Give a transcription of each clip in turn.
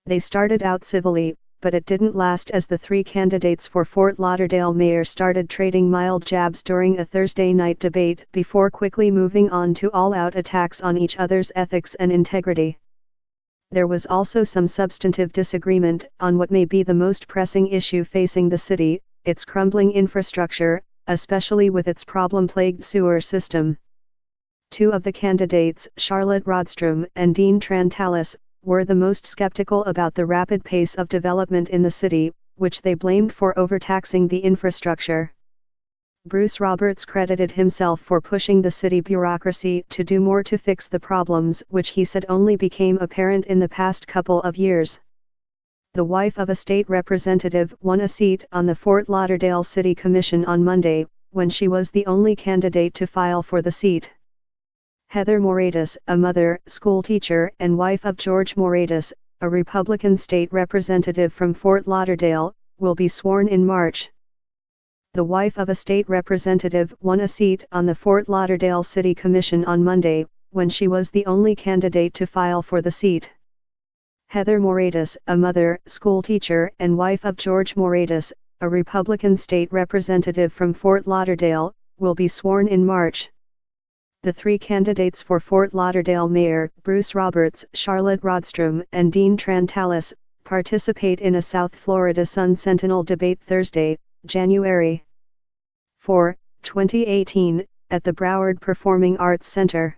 They started out civilly, but it didn't last as the three candidates for Fort Lauderdale mayor started trading mild jabs during a Thursday night debate before quickly moving on to all-out attacks on each other's ethics and integrity. There was also some substantive disagreement on what may be the most pressing issue facing the city, its crumbling infrastructure, especially with its problem-plagued sewer system. Two of the candidates, Charlotte Rodstrom and Dean Trantalis, were the most skeptical about the rapid pace of development in the city, which they blamed for overtaxing the infrastructure. Bruce Roberts credited himself for pushing the city bureaucracy to do more to fix the problems, which he said only became apparent in the past couple of years. The wife of a state representative won a seat on the Fort Lauderdale City Commission on Monday, when she was the only candidate to file for the seat. Heather Moratis, a mother, schoolteacher, and wife of George Moratis, a Republican state representative from Fort Lauderdale, will be sworn in March. The wife of a state representative won a seat on the Fort Lauderdale City Commission on Monday, when she was the only candidate to file for the seat. Heather Moratis, a mother, schoolteacher, and wife of George Moratis, a Republican state representative from Fort Lauderdale, will be sworn in March. The three candidates for Fort Lauderdale mayor, Bruce Roberts, Charlotte Rodstrom, and Dean Trantalis, participate in a South Florida Sun Sentinel debate Thursday, January 4, 2018, at the Broward Performing Arts Center.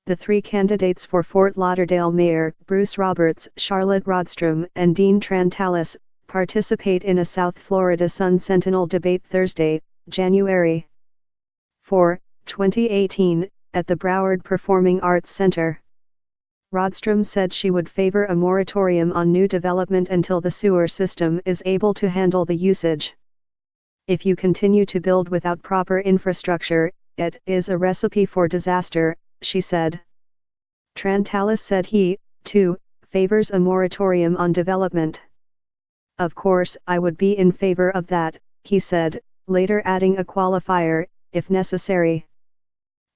The three candidates for Fort Lauderdale mayor, Bruce Roberts, Charlotte Rodstrom, and Dean Trantalis, participate in a South Florida Sun Sentinel debate Thursday, January 4, 2018, at the Broward Performing Arts Center. Rodstrom said she would favor a moratorium on new development until the sewer system is able to handle the usage. If you continue to build without proper infrastructure, it is a recipe for disaster, she said. Trantalis said he, too, favors a moratorium on development. Of course, I would be in favor of that, he said, later adding a qualifier, if necessary.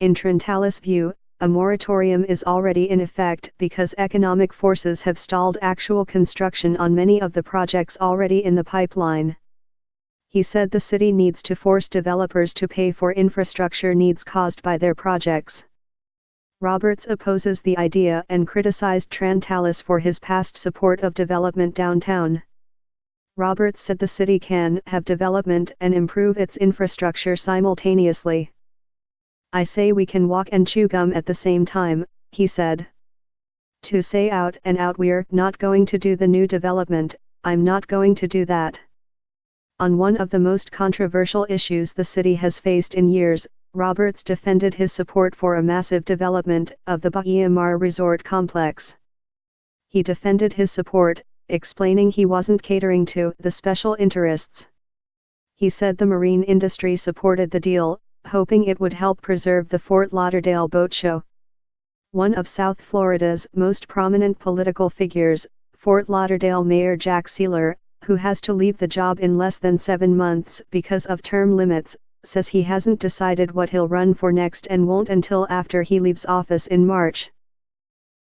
In Trantalis' view, a moratorium is already in effect because economic forces have stalled actual construction on many of the projects already in the pipeline. He said the city needs to force developers to pay for infrastructure needs caused by their projects. Roberts opposes the idea and criticized Trantalis for his past support of development downtown. Roberts said the city can have development and improve its infrastructure simultaneously. I say we can walk and chew gum at the same time, he said. To say out and out we're not going to do the new development, I'm not going to do that. On one of the most controversial issues the city has faced in years, Roberts defended his support for a massive development of the Bahia Mar Resort complex. He defended his support, explaining he wasn't catering to the special interests. He said the marine industry supported the deal, hoping it would help preserve the Fort Lauderdale Boat Show. One of South Florida's most prominent political figures, Fort Lauderdale Mayor Jack Sealer, who has to leave the job in less than 7 months because of term limits, says he hasn't decided what he'll run for next and won't until after he leaves office in March.